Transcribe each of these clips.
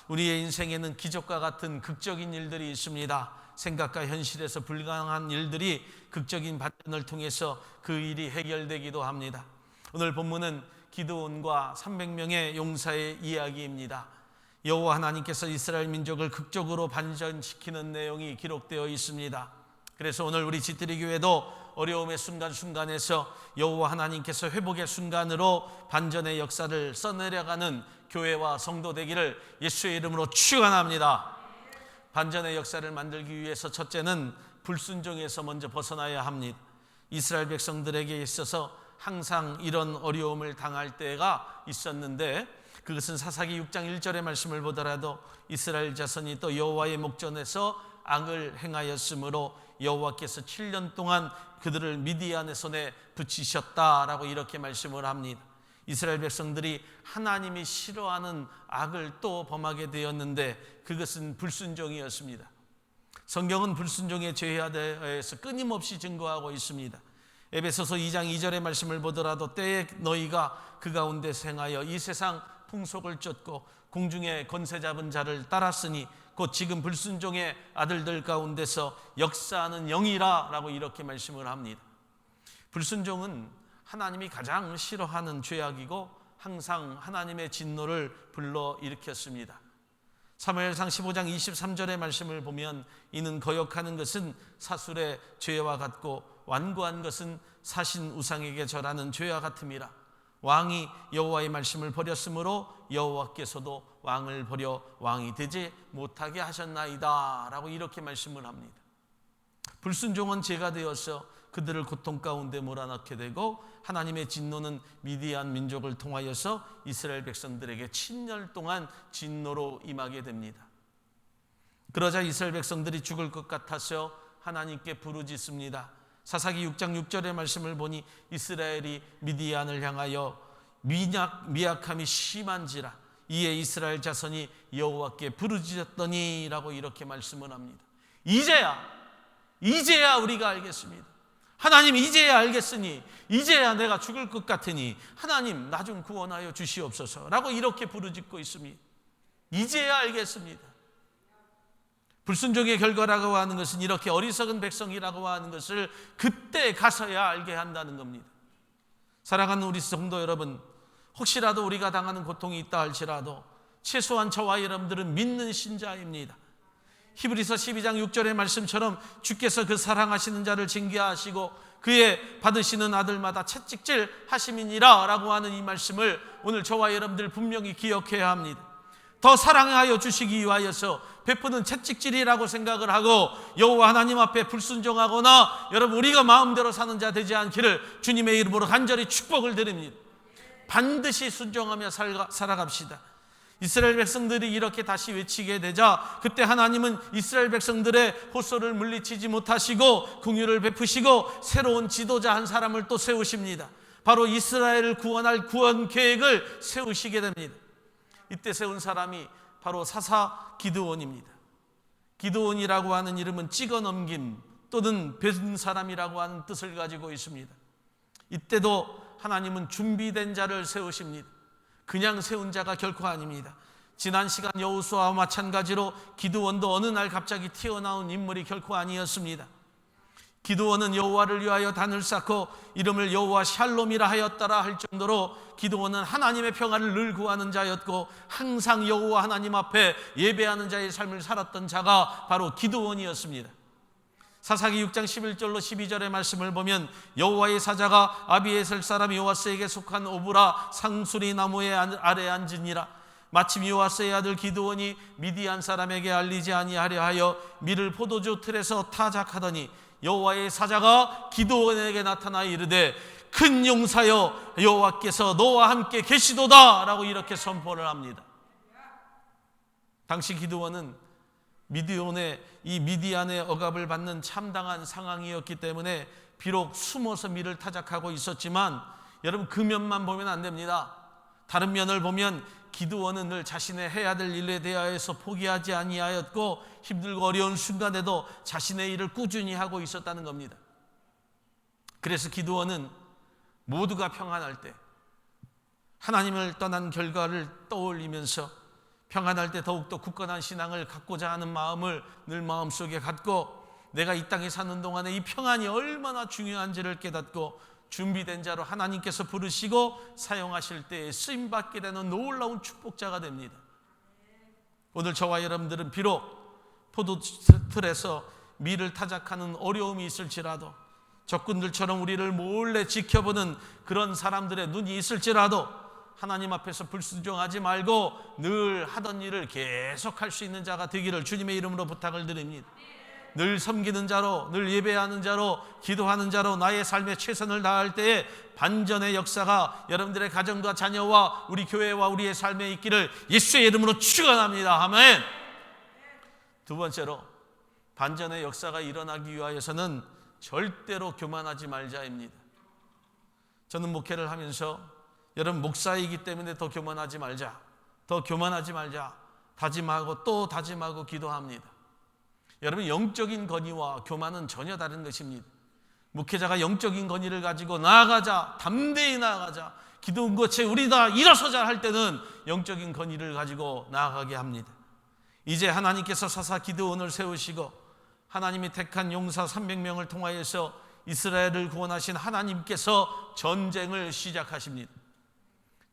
우리의 인생에는 기적과 같은 극적인 일들이 있습니다. 생각과 현실에서 불가능한 일들이 극적인 반전을 통해서 그 일이 해결되기도 합니다. 오늘 본문은 기드온과 300명의 용사의 이야기입니다. 여호와 하나님께서 이스라엘 민족을 극적으로 반전시키는 내용이 기록되어 있습니다. 그래서 오늘 우리 지트리 교회도 어려움의 순간순간에서 여호와 하나님께서 회복의 순간으로 반전의 역사를 써내려가는 교회와 성도 되기를 예수의 이름으로 축원합니다. 반전의 역사를 만들기 위해서 첫째는 불순종에서 먼저 벗어나야 합니다. 이스라엘 백성들에게 있어서 항상 이런 어려움을 당할 때가 있었는데, 그것은 사사기 6장 1절의 말씀을 보더라도 이스라엘 자손이 또 여호와의 목전에서 악을 행하였으므로 여호와께서 7년 동안 그들을 미디안의 손에 붙이셨다라고 이렇게 말씀을 합니다. 이스라엘 백성들이 하나님이 싫어하는 악을 또 범하게 되었는데 그것은 불순종이었습니다. 성경은 불순종의 죄에 대해서 끊임없이 증거하고 있습니다. 에베소서 2장 2절의 말씀을 보더라도 때에 너희가 그 가운데서 행하여 이 세상 풍속을 쫓고 공중에 권세 잡은 자를 따랐으니 곧 지금 불순종의 아들들 가운데서 역사하는 영이라 라고 이렇게 말씀을 합니다. 불순종은 하나님이 가장 싫어하는 죄악이고 항상 하나님의 진노를 불러일으켰습니다. 사무엘상 15장 23절의 말씀을 보면 이는 거역하는 것은 사술의 죄와 같고 완고한 것은 사신 우상에게 절하는 죄와 같음이라. 왕이 여호와의 말씀을 버렸으므로 여호와께서도 왕을 버려 왕이 되지 못하게 하셨나이다 라고 이렇게 말씀을 합니다. 불순종은 죄가 되어서 그들을 고통 가운데 몰아넣게 되고, 하나님의 진노는 미디안 민족을 통하여서 이스라엘 백성들에게 7년 동안 진노로 임하게 됩니다. 그러자 이스라엘 백성들이 죽을 것 같아서 하나님께 부르짖습니다. 사사기 6장 6절의 말씀을 보니 이스라엘이 미디안을 향하여 미약함이 심한지라 이에 이스라엘 자손이 여호와께 부르짖었더니 라고 이렇게 말씀을 합니다. 이제야 우리가 알겠습니다. 하나님, 이제야 알겠으니, 이제야 내가 죽을 것 같으니 하나님 나 좀 구원하여 주시옵소서 라고 이렇게 부르짖고 있습니다. 이제야 알겠습니다. 불순종의 결과라고 하는 것은 이렇게 어리석은 백성이라고 하는 것을 그때 가서야 알게 한다는 겁니다. 사랑하는 우리 성도 여러분, 혹시라도 우리가 당하는 고통이 있다 할지라도 최소한 저와 여러분들은 믿는 신자입니다. 히브리서 12장 6절의 말씀처럼 주께서 그 사랑하시는 자를 징계하시고 그의 받으시는 아들마다 채찍질 하심이니라 라고 하는 이 말씀을 오늘 저와 여러분들 분명히 기억해야 합니다. 더 사랑하여 주시기 위하여서 베푸는 채찍질이라고 생각을 하고 여호와 하나님 앞에 불순종하거나 여러분 우리가 마음대로 사는 자 되지 않기를 주님의 이름으로 간절히 축복을 드립니다. 반드시 순종하며 살아갑시다. 이스라엘 백성들이 이렇게 다시 외치게 되자 그때 하나님은 이스라엘 백성들의 호소를 물리치지 못하시고 긍휼을 베푸시고 새로운 지도자 한 사람을 또 세우십니다. 바로 이스라엘을 구원할 구원 계획을 세우시게 됩니다. 이때 세운 사람이 바로 사사 기드온입니다. 기드온이라고 하는 이름은 찍어 넘김 또는 뵌 사람이라고 하는 뜻을 가지고 있습니다. 이때도 하나님은 준비된 자를 세우십니다. 그냥 세운 자가 결코 아닙니다. 지난 시간 여호수아와 마찬가지로 기드온도 어느 날 갑자기 튀어나온 인물이 결코 아니었습니다. 기드온은 여호와를 위하여 단을 쌓고 이름을 여호와 샬롬이라 하였더라 할 정도로 기드온은 하나님의 평화를 늘 구하는 자였고 항상 여호와 하나님 앞에 예배하는 자의 삶을 살았던 자가 바로 기드온이었습니다. 사사기 6장 11절로 12절의 말씀을 보면 여호와의 사자가 아비에셀 사람 요아스에게 속한 오브라 상수리 나무의 아래 앉으니라. 마침 요아스의 아들 기드온이 미디안 사람에게 알리지 아니하려 하여 밀을 포도주 틀에서 타작하더니 여호와의 사자가 기드온에게 나타나 이르되 큰 용사여 여호와께서 너와 함께 계시도다 라고 이렇게 선포를 합니다. 당시 기드온은 미디안의 억압을 받는 참당한 상황이었기 때문에 비록 숨어서 밀을 타작하고 있었지만 여러분 그 면만 보면 안 됩니다. 다른 면을 보면 기드온은 늘 자신의 해야 될 일에 대하여서 포기하지 아니하였고 힘들고 어려운 순간에도 자신의 일을 꾸준히 하고 있었다는 겁니다. 그래서 기드온은 모두가 평안할 때 하나님을 떠난 결과를 떠올리면서 평안할 때 더욱더 굳건한 신앙을 갖고자 하는 마음을 늘 마음속에 갖고 내가 이 땅에 사는 동안에 이 평안이 얼마나 중요한지를 깨닫고 준비된 자로 하나님께서 부르시고 사용하실 때에 쓰임받게 되는 놀라운 축복자가 됩니다. 오늘 저와 여러분들은 비록 포도틀에서 밀을 타작하는 어려움이 있을지라도 적군들처럼 우리를 몰래 지켜보는 그런 사람들의 눈이 있을지라도 하나님 앞에서 불순종하지 말고 늘 하던 일을 계속할 수 있는 자가 되기를 주님의 이름으로 부탁을 드립니다. 늘 섬기는 자로, 늘 예배하는 자로, 기도하는 자로 나의 삶에 최선을 다할 때에 반전의 역사가 여러분들의 가정과 자녀와 우리 교회와 우리의 삶에 있기를 예수의 이름으로 축원합니다. 아멘. 두 번째로 반전의 역사가 일어나기 위하여서는 절대로 교만하지 말자입니다. 저는 목회를 하면서 여러분 목사이기 때문에 더 교만하지 말자, 더 교만하지 말자 다짐하고 또 다짐하고 기도합니다. 여러분 영적인 건의와 교만은 전혀 다른 것입니다. 목회자가 영적인 건의를 가지고 나아가자, 담대히 나아가자, 기도한 것에 우리 다 일어서자 할 때는 영적인 건의를 가지고 나아가게 합니다. 이제 하나님께서 사사 기드온을 세우시고 하나님이 택한 용사 300명을 통하여서 이스라엘을 구원하신 하나님께서 전쟁을 시작하십니다.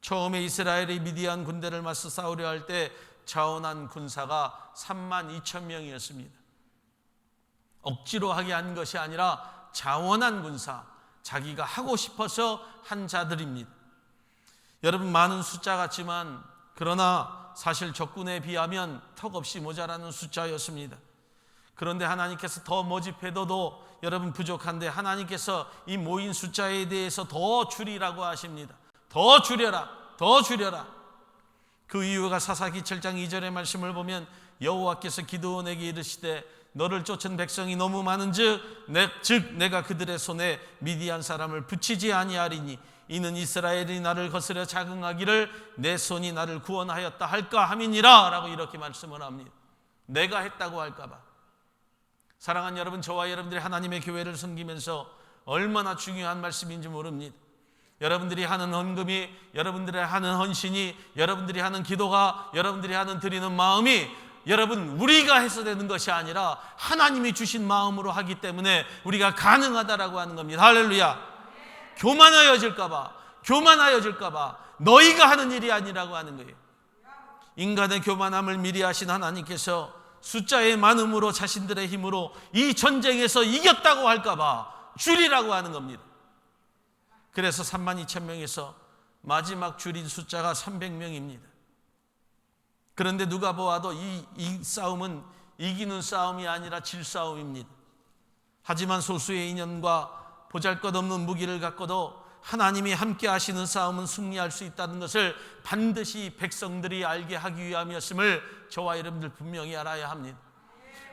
처음에 이스라엘이 미디안 군대를 맞서 싸우려 할 때 자원한 군사가 32,000명이었습니다. 억지로 하게 한 것이 아니라 자원한 군사, 자기가 하고 싶어서 한 자들입니다. 여러분 많은 숫자 같지만 그러나 사실 적군에 비하면 턱없이 모자라는 숫자였습니다. 그런데 하나님께서 더 모집해도 여러분 부족한데 하나님께서 이 모인 숫자에 대해서 더 줄이라고 하십니다. 더 줄여라, 더 줄여라. 그 이유가 사사기 7장 2절의 말씀을 보면 여호와께서 기드온에게 이르시되 너를 쫓은 백성이 너무 많은즉 내가 그들의 손에 미디안 사람을 붙이지 아니하리니 이는 이스라엘이 나를 거스려 자긍하기를 내 손이 나를 구원하였다 할까 함이니라 라고 이렇게 말씀을 합니다. 내가 했다고 할까 봐. 사랑하는 여러분, 저와 여러분들이 하나님의 교회를 섬기면서 얼마나 중요한 말씀인지 모릅니다. 여러분들이 하는 헌금이, 여러분들이 하는 헌신이, 여러분들이 하는 기도가, 여러분들이 하는 드리는 마음이 여러분 우리가 해서 되는 것이 아니라 하나님이 주신 마음으로 하기 때문에 우리가 가능하다라고 하는 겁니다. 할렐루야. 교만하여질까 봐 너희가 하는 일이 아니라고 하는 거예요. 인간의 교만함을 미리 하신 하나님께서 숫자의 많음으로 자신들의 힘으로 이 전쟁에서 이겼다고 할까 봐 줄이라고 하는 겁니다. 그래서 32,000명에서 마지막 줄인 숫자가 300명입니다. 그런데 누가 보아도 이 싸움은 이기는 싸움이 아니라 질 싸움입니다. 하지만 소수의 인연과 보잘것없는 무기를 갖고도 하나님이 함께 하시는 싸움은 승리할 수 있다는 것을 반드시 백성들이 알게 하기 위함이었음을 저와 여러분들 분명히 알아야 합니다.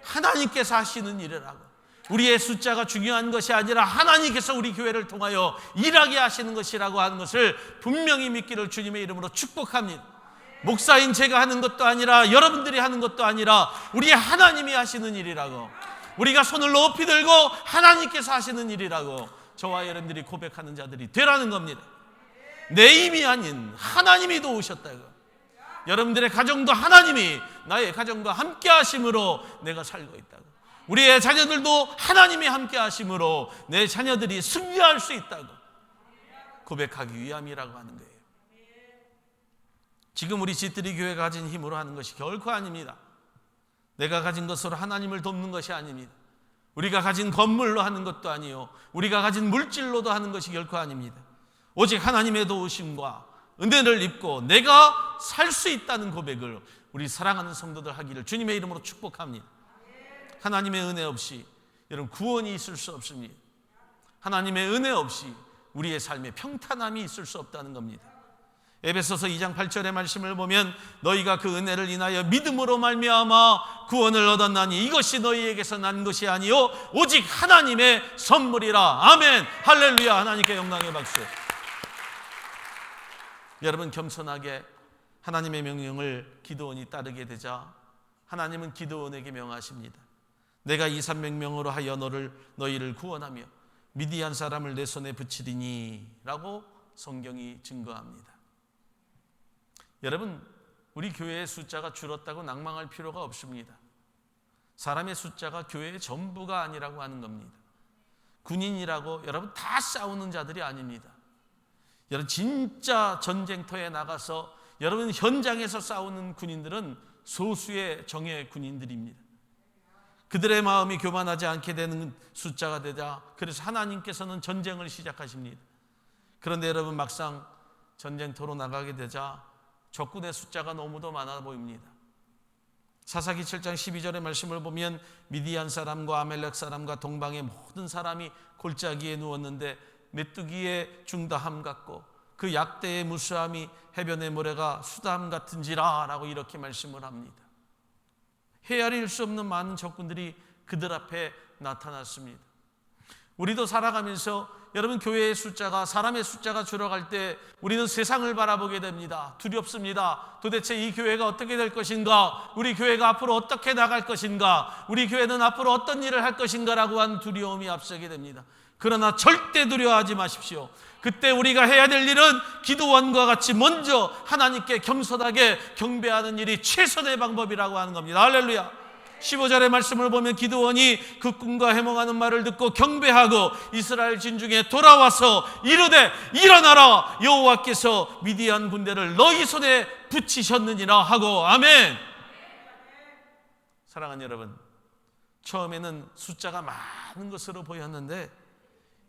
하나님께서 하시는 일이라고. 우리의 숫자가 중요한 것이 아니라 하나님께서 우리 교회를 통하여 일하게 하시는 것이라고 하는 것을 분명히 믿기를 주님의 이름으로 축복합니다. 목사인 제가 하는 것도 아니라 여러분들이 하는 것도 아니라 우리 하나님이 하시는 일이라고. 우리가 손을 높이 들고 하나님께서 하시는 일이라고 저와 여러분들이 고백하는 자들이 되라는 겁니다. 내 힘이 아닌 하나님이 도우셨다고. 여러분들의 가정도 하나님이 나의 가정과 함께 하심으로 내가 살고 있다고. 우리의 자녀들도 하나님이 함께 하심으로 내 자녀들이 승리할 수 있다고 고백하기 위함이라고 하는 거예요. 지금 우리 집들이 교회가 가진 힘으로 하는 것이 결코 아닙니다. 내가 가진 것으로 하나님을 돕는 것이 아닙니다. 우리가 가진 건물로 하는 것도 아니요, 우리가 가진 물질로도 하는 것이 결코 아닙니다. 오직 하나님의 도우심과 은혜를 입고 내가 살 수 있다는 고백을 우리 사랑하는 성도들 하기를 주님의 이름으로 축복합니다. 하나님의 은혜 없이 여러분 구원이 있을 수 없습니다. 하나님의 은혜 없이 우리의 삶에 평탄함이 있을 수 없다는 겁니다. 에베소서 2장 8절의 말씀을 보면 너희가 그 은혜를 인하여 믿음으로 말미암아 구원을 얻었나니 이것이 너희에게서 난 것이 아니요 오직 하나님의 선물이라. 아멘. 할렐루야. 하나님께 영광의 박수. 여러분 겸손하게 하나님의 명령을 기드온이 따르게 되자 하나님은 기드온에게 명하십니다. 내가 이 300명으로 하여 너희를 구원하며 미디안 사람을 내 손에 붙이리니 라고 성경이 증거합니다. 여러분 우리 교회의 숫자가 줄었다고 낭망할 필요가 없습니다. 사람의 숫자가 교회의 전부가 아니라고 하는 겁니다. 군인이라고 여러분 다 싸우는 자들이 아닙니다. 여러분 진짜 전쟁터에 나가서 여러분 현장에서 싸우는 군인들은 소수의 정예 군인들입니다. 그들의 마음이 교만하지 않게 되는 숫자가 되자 그래서 하나님께서는 전쟁을 시작하십니다. 그런데 여러분 막상 전쟁터로 나가게 되자 적군의 숫자가 너무도 많아 보입니다. 사사기 7장 12절의 말씀을 보면 미디안 사람과 아멜렉 사람과 동방의 모든 사람이 골짜기에 누웠는데 메뚜기의 중다함 같고 그 약대의 무수함이 해변의 모래가 수담 같은지라 라고 이렇게 말씀을 합니다. 헤아릴 수 없는 많은 적군들이 그들 앞에 나타났습니다. 우리도 살아가면서 여러분 교회의 숫자가 사람의 숫자가 줄어갈 때 우리는 세상을 바라보게 됩니다. 두렵습니다. 도대체 이 교회가 어떻게 될 것인가? 우리 교회가 앞으로 어떻게 나갈 것인가? 우리 교회는 앞으로 어떤 일을 할 것인가라고 하는 두려움이 앞서게 됩니다. 그러나 절대 두려워하지 마십시오. 그때 우리가 해야 될 일은 기도원과 같이 먼저 하나님께 겸손하게 경배하는 일이 최선의 방법이라고 하는 겁니다. 할렐루야. 15절의 말씀을 보면 기드온이 그 꿈과 해몽하는 말을 듣고 경배하고 이스라엘 진중에 돌아와서 이르되 일어나라 여호와께서 미디안 군대를 너희 손에 붙이셨느니라 하고 아멘. 사랑하는 여러분, 처음에는 숫자가 많은 것으로 보였는데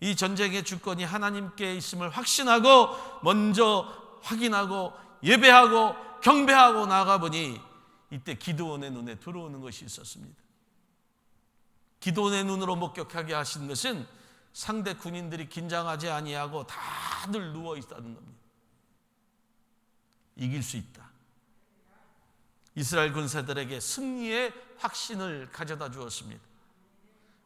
이 전쟁의 주권이 하나님께 있음을 확신하고 먼저 확인하고 예배하고 경배하고 나가보니 이때 기드온의 눈에 들어오는 것이 있었습니다. 기드온의 눈으로 목격하게 하신 것은 상대 군인들이 긴장하지 아니하고 다들 누워 있다는 겁니다. 이길 수 있다. 이스라엘 군사들에게 승리의 확신을 가져다 주었습니다.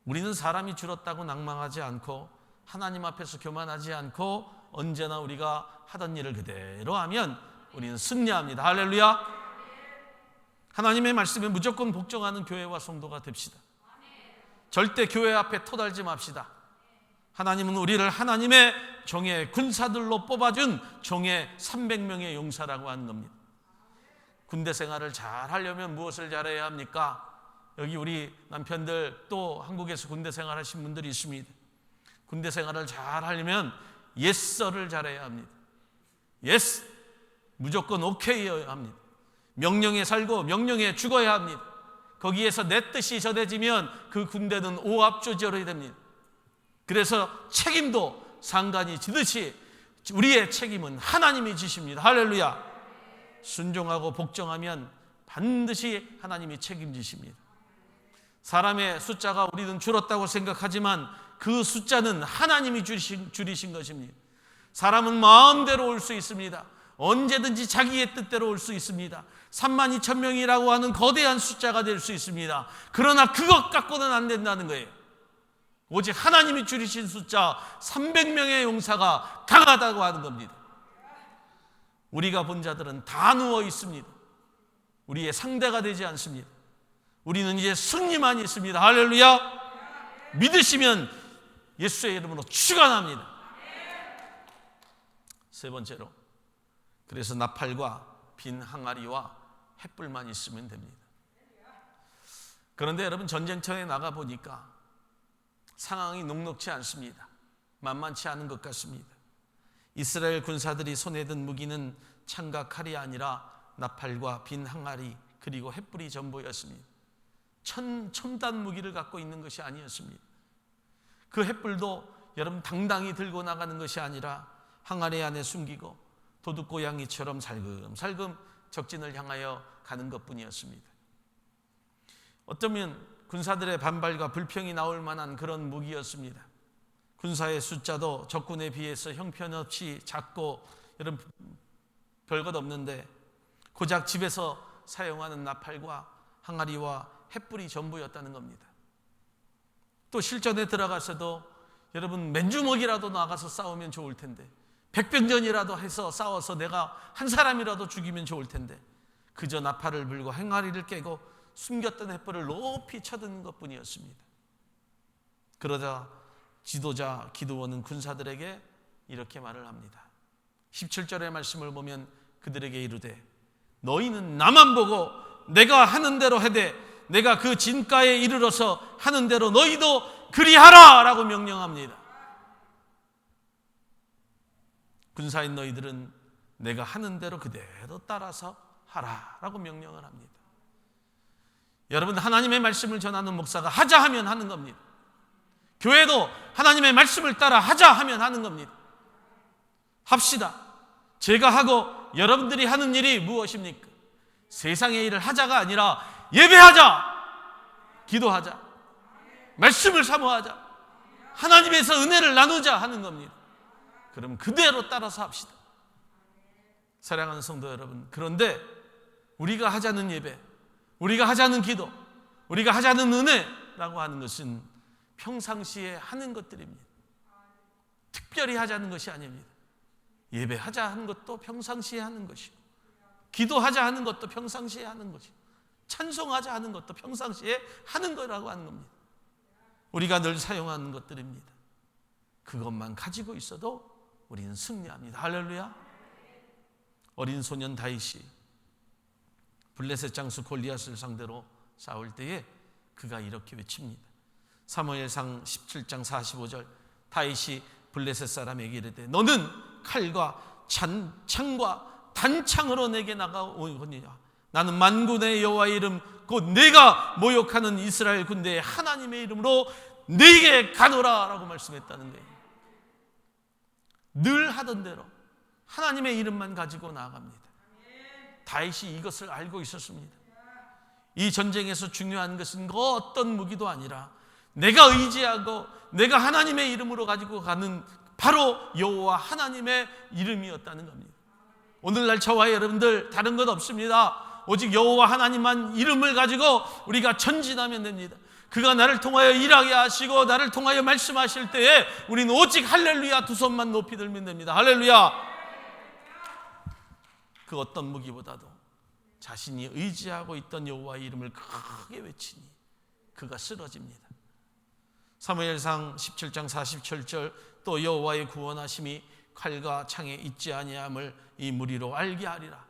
우리는 사람이 줄었다고 낭망하지 않고 하나님 앞에서 교만하지 않고 언제나 우리가 하던 일을 그대로 하면 우리는 승리합니다. 할렐루야. 하나님의 말씀에 무조건 복종하는 교회와 성도가 됩시다. 절대 교회 앞에 토달지 맙시다. 하나님은 우리를 하나님의 종의 군사들로 뽑아준 종의 300명의 용사라고 하는 겁니다. 군대 생활을 잘 하려면 무엇을 잘해야 합니까? 여기 우리 남편들 또 한국에서 군대 생활하신 분들이 있습니다. 군대 생활을 잘 하려면 예스를 잘해야 합니다. 예스, 무조건 오케이여야 합니다. 명령에 살고 명령에 죽어야 합니다. 거기에서 내 뜻이 전해지면 그 군대는 오합조절이 됩니다. 그래서 책임도 상관이 지듯이 우리의 책임은 하나님이 지십니다. 할렐루야. 순종하고 복종하면 반드시 하나님이 책임지십니다. 사람의 숫자가 우리는 줄었다고 생각하지만 그 숫자는 하나님이 줄이신 것입니다. 사람은 마음대로 올 수 있습니다. 언제든지 자기의 뜻대로 올 수 있습니다. 32,000명이라고 하는 거대한 숫자가 될 수 있습니다. 그러나 그것 갖고는 안 된다는 거예요. 오직 하나님이 줄이신 숫자 300명의 용사가 강하다고 하는 겁니다. 우리가 본 자들은 다 누워 있습니다. 우리의 상대가 되지 않습니다. 우리는 이제 승리만 있습니다. 할렐루야. 믿으시면 예수의 이름으로 축원합니다. 세 번째로, 그래서 나팔과 빈 항아리와 횃불만 있으면 됩니다. 그런데 여러분 전쟁터에 나가보니까 상황이 녹록지 않습니다. 만만치 않은 것 같습니다. 이스라엘 군사들이 손에 든 무기는 창과 칼이 아니라 나팔과 빈 항아리 그리고 횃불이 전부였습니다. 첨단 무기를 갖고 있는 것이 아니었습니다. 그 횃불도 여러분 당당히 들고 나가는 것이 아니라 항아리 안에 숨기고 도둑고양이처럼 살금살금 적진을 향하여 가는 것뿐이었습니다. 어쩌면 군사들의 반발과 불평이 나올 만한 그런 무기였습니다. 군사의 숫자도 적군에 비해서 형편없이 작고 여러분 별것 없는데 고작 집에서 사용하는 나팔과 항아리와 횃불이 전부였다는 겁니다. 또 실전에 들어가서도 여러분 맨주먹이라도 나가서 싸우면 좋을 텐데 백병전이라도 해서 싸워서 내가 한 사람이라도 죽이면 좋을 텐데 그저 나팔을 불고 항아리를 깨고 숨겼던 횃불을 높이 쳐드는 것뿐이었습니다. 그러자 지도자 기드온은 군사들에게 이렇게 말을 합니다. 17절의 말씀을 보면 그들에게 이르되 너희는 나만 보고 내가 하는 대로 해되 내가 그 진가에 이르러서 하는 대로 너희도 그리하라 라고 명령합니다. 군사인 너희들은 내가 하는 대로 그대로 따라서 하라 라고 명령을 합니다. 여러분, 하나님의 말씀을 전하는 목사가 하자 하면 하는 겁니다. 교회도 하나님의 말씀을 따라 하자 하면 하는 겁니다. 합시다. 제가 하고 여러분들이 하는 일이 무엇입니까? 세상의 일을 하자가 아니라 예배하자, 기도하자, 말씀을 사모하자, 하나님에서 은혜를 나누자 하는 겁니다. 그럼 그대로 따라서 합시다. 사랑하는 성도 여러분, 그런데 우리가 하자는 예배, 우리가 하자는 기도, 우리가 하자는 은혜라고 하는 것은 평상시에 하는 것들입니다. 특별히 하자는 것이 아닙니다. 예배하자 하는 것도 평상시에 하는 것이고, 기도하자 하는 것도 평상시에 하는 것이고, 찬송하자 하는 것도 평상시에 하는 거라고 하는 겁니다. 우리가 늘 사용하는 것들입니다. 그것만 가지고 있어도 우리는 승리합니다. 할렐루야. 어린 소년 다윗이 블레셋 장수 골리앗을 상대로 싸울 때에 그가 이렇게 외칩니다. 사무엘상 17장 45절, 다윗이 블레셋 사람에게 이르되 너는 칼과 창과 단창으로 내게 나가오거니와 나는 만군의 여호와의 이름 곧 내가 모욕하는 이스라엘 군대의 하나님의 이름으로 네게 가노라 라고 말씀했다는 거예요. 늘 하던 대로 하나님의 이름만 가지고 나아갑니다. 다윗이 이것을 알고 있었습니다. 이 전쟁에서 중요한 것은 그 어떤 무기도 아니라 내가 의지하고 내가 하나님의 이름으로 가지고 가는 바로 여호와 하나님의 이름이었다는 겁니다. 오늘날 저와 여러분들 다른 것 없습니다. 오직 여호와 하나님만 이름을 가지고 우리가 전진하면 됩니다. 그가 나를 통하여 일하게 하시고 나를 통하여 말씀하실 때에 우리는 오직 할렐루야 두 손만 높이 들면 됩니다. 할렐루야. 그 어떤 무기보다도 자신이 의지하고 있던 여호와의 이름을 크게 외치니 그가 쓰러집니다. 사무엘상 17장 47절 또 여호와의 구원하심이 칼과 창에 있지 아니함을 이 무리로 알게 하리라.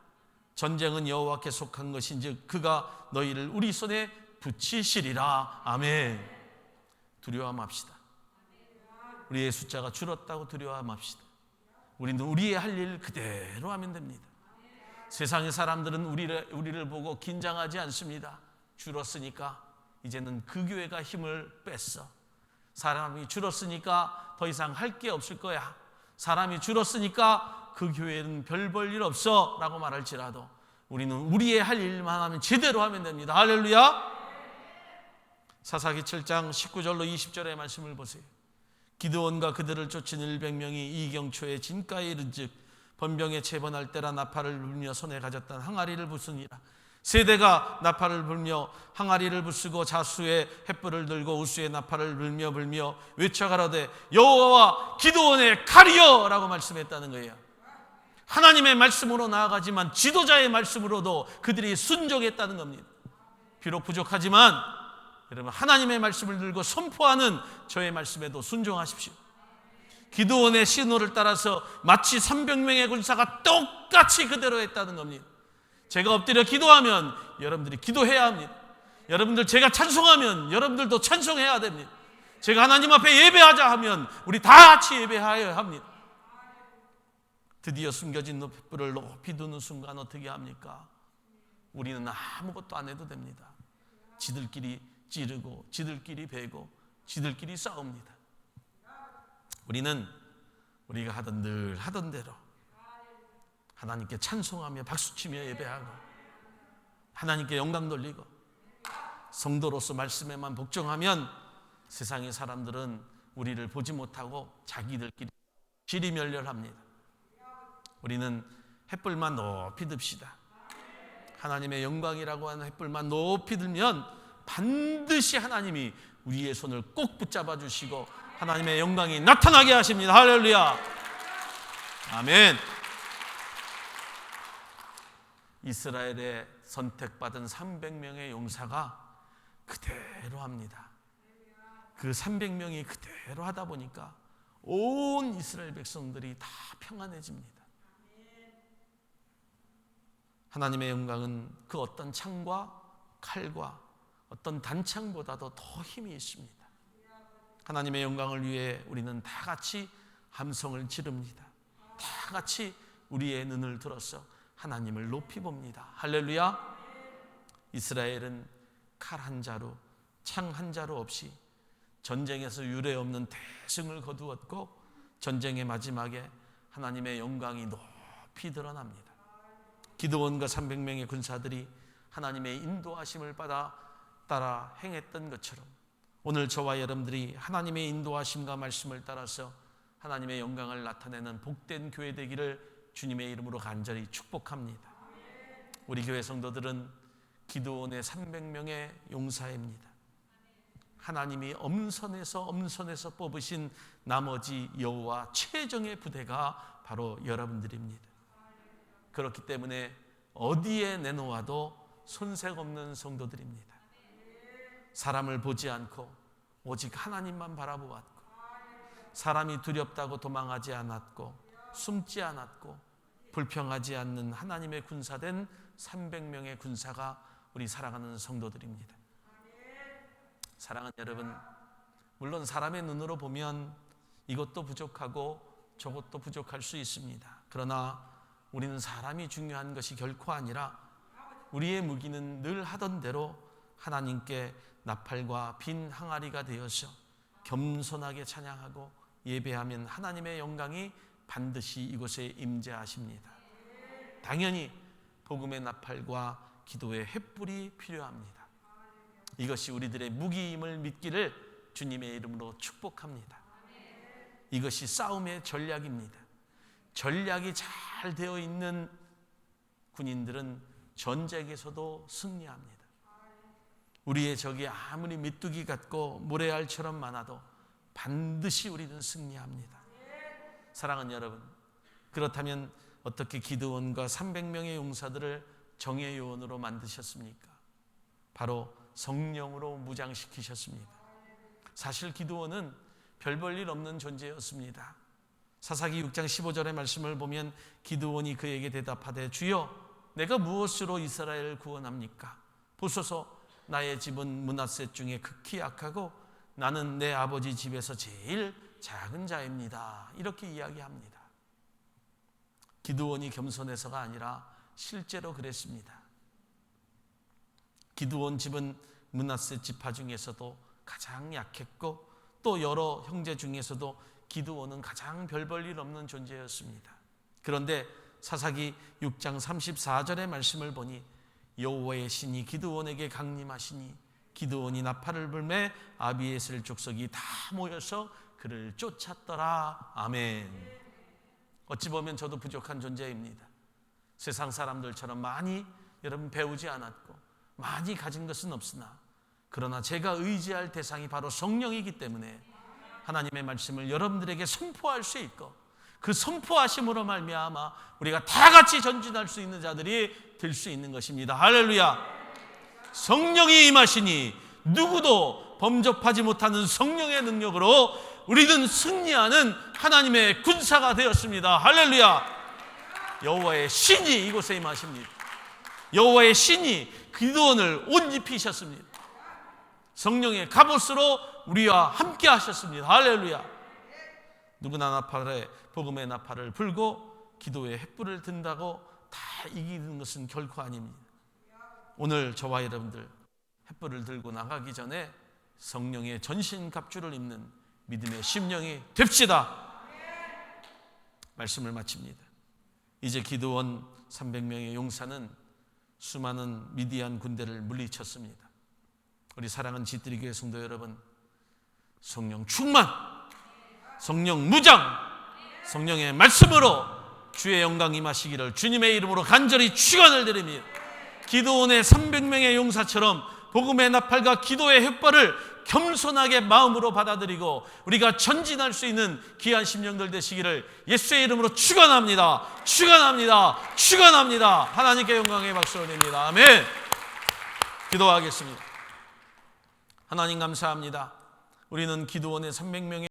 전쟁은 여호와께 속한 것인즉 그가 너희를 우리 손에 붙이시리라. 아멘. 두려워 맙시다. 우리의 숫자가 줄었다고 두려워 맙시다. 우리는 우리의 할 일 그대로 하면 됩니다. 세상의 사람들은 우리를 보고 긴장하지 않습니다. 줄었으니까 이제는 그 교회가 힘을 뺐어. 사람이 줄었으니까 더 이상 할 게 없을 거야. 사람이 줄었으니까 그 교회는 별 볼 일 없어 라고 말할지라도 우리는 우리의 할 일만 하면 제대로 하면 됩니다. 할렐루야. 사사기 7장 19절로 20절의 말씀을 보세요. 기드온과 그들을 쫓은 100명이 이경초에 진가에 이른즉 번병에 채번할 때라 나팔을 불며 손에 가졌던 항아리를 부수니라. 세대가 나팔을 불며 항아리를 부수고 자수에 횃불을 들고 우수에 나팔을 불며 외쳐가라되 여호와와 기드온의 칼이여 라고 말씀했다는 거예요. 하나님의 말씀으로 나아가지만 지도자의 말씀으로도 그들이 순종했다는 겁니다. 비록 부족하지만 여러분 하나님의 말씀을 들고 선포하는 저의 말씀에도 순종하십시오. 기드온의 신호를 따라서 마치 300명의 군사가 똑같이 그대로 했다는 겁니다. 제가 엎드려 기도하면 여러분들이 기도해야 합니다. 여러분들 제가 찬송하면 여러분들도 찬송해야 됩니다. 제가 하나님 앞에 예배하자 하면 우리 다 같이 예배하여야 합니다. 드디어 숨겨진 횃불을 높이 두는 순간 어떻게 합니까? 우리는 아무것도 안 해도 됩니다. 지들끼리 찌르고 지들끼리 베고 지들끼리 싸웁니다. 우리는 우리가 늘 하던 대로 하나님께 찬송하며 박수치며 예배하고 하나님께 영광 돌리고 성도로서 말씀에만 복종하면 세상의 사람들은 우리를 보지 못하고 자기들끼리 지리멸렬합니다. 우리는 횃불만 높이 듭시다. 하나님의 영광이라고 하는 횃불만 높이 들면 반드시 하나님이 우리의 손을 꼭 붙잡아 주시고 하나님의 영광이 나타나게 하십니다. 할렐루야. 아멘. 이스라엘의 선택받은 300명의 용사가 그대로 합니다. 그 300명이 그대로 하다 보니까 온 이스라엘 백성들이 다 평안해집니다. 하나님의 영광은 그 어떤 창과 칼과 어떤 단창보다도 더 힘이 있습니다. 하나님의 영광을 위해 우리는 다 같이 함성을 지릅니다. 다 같이 우리의 눈을 들어서 하나님을 높이 봅니다. 할렐루야. 이스라엘은 칼 한 자루, 창 한 자루 없이 전쟁에서 유례 없는 대승을 거두었고 전쟁의 마지막에 하나님의 영광이 높이 드러납니다. 기드온과 300명의 군사들이 하나님의 인도하심을 받아 따라 행했던 것처럼 오늘 저와 여러분들이 하나님의 인도하심과 말씀을 따라서 하나님의 영광을 나타내는 복된 교회 되기를 주님의 이름으로 간절히 축복합니다. 우리 교회 성도들은 기드온의 300명의 용사입니다. 하나님이 엄선해서 뽑으신 나머지 여호와 최정의 부대가 바로 여러분들입니다. 그렇기 때문에 어디에 내놓아도 손색 없는 성도들입니다. 사람을 보지 않고 오직 하나님만 바라보았고 사람이 두렵다고 도망하지 않았고 숨지 않았고 불평하지 않는 하나님의 군사된 300명의 군사가 우리 사랑하는 성도들입니다. 사랑하는 여러분, 물론 사람의 눈으로 보면 이것도 부족하고 저것도 부족할 수 있습니다. 그러나 우리는 사람이 중요한 것이 결코 아니라 우리의 무기는 늘 하던 대로 하나님께 나팔과 빈 항아리가 되어서 겸손하게 찬양하고 예배하면 하나님의 영광이 반드시 이곳에 임재하십니다. 당연히 복음의 나팔과 기도의 횃불이 필요합니다. 이것이 우리들의 무기임을 믿기를 주님의 이름으로 축복합니다. 이것이 싸움의 전략입니다. 전략이 잘 되어 있는 군인들은 전쟁에서도 승리합니다. 우리의 적이 아무리 메뚜기 같고 모래알처럼 많아도 반드시 우리는 승리합니다. 사랑하는 여러분, 그렇다면 어떻게 기드온과 300명의 용사들을 정의 요원으로 만드셨습니까? 바로 성령으로 무장시키셨습니다. 사실 기드온은 별 볼 일 없는 존재였습니다. 사사기 6장 15절의 말씀을 보면 기드온이 그에게 대답하되 주여 내가 무엇으로 이스라엘을 구원합니까? 보소서 나의 집은 므낫셋 중에 극히 약하고 나는 내 아버지 집에서 제일 작은 자입니다. 이렇게 이야기합니다. 기드온이 겸손해서가 아니라 실제로 그랬습니다. 기드온 집은 므낫셋 지파 중에서도 가장 약했고 또 여러 형제 중에서도 기드온은 가장 별 볼 일 없는 존재였습니다. 그런데 사사기 6장 34절의 말씀을 보니 여호와의 신이 기드온에게 강림하시니 기드온이 나팔을 불매 아비에셀 족속이 다 모여서 그를 쫓았더라. 아멘. 어찌 보면 저도 부족한 존재입니다. 세상 사람들처럼 많이 여러분 배우지 않았고 많이 가진 것은 없으나 그러나 제가 의지할 대상이 바로 성령이기 때문에 하나님의 말씀을 여러분들에게 선포할 수 있고 그 선포하심으로 말미암아 우리가 다 같이 전진할 수 있는 자들이 될 수 있는 것입니다. 할렐루야. 성령이 임하시니 누구도 범접하지 못하는 성령의 능력으로 우리는 승리하는 하나님의 군사가 되었습니다. 할렐루야. 여호와의 신이 이곳에 임하십니다. 여호와의 신이 기드온을 옷 입히셨습니다. 성령의 갑옷으로 우리와 함께 하셨습니다. 할렐루야. 누구나 나팔에 복음의 나팔을 불고 기도의 횃불을 든다고 다 이기는 것은 결코 아닙니다. 오늘 저와 여러분들 횃불을 들고 나가기 전에 성령의 전신갑주를 입는 믿음의 심령이 됩시다. 말씀을 마칩니다. 이제 기드온 300명의 용사는 수많은 미디안 군대를 물리쳤습니다. 우리 사랑하는 지뜨리 교회 성도 여러분, 성령 충만, 성령 무장, 성령의 말씀으로 주의 영광 임하시기를 주님의 이름으로 간절히 축원을 드립니다. 기드온의 300명의 용사처럼 복음의 나팔과 기도의 횃불을 겸손하게 마음으로 받아들이고 우리가 전진할 수 있는 귀한 심령들 되시기를 예수의 이름으로 축원합니다. 축원합니다. 축원합니다. 하나님께 영광의 박수를 드립니다. 아멘. 기도하겠습니다. 하나님 감사합니다. 우리는 기드온의 300명의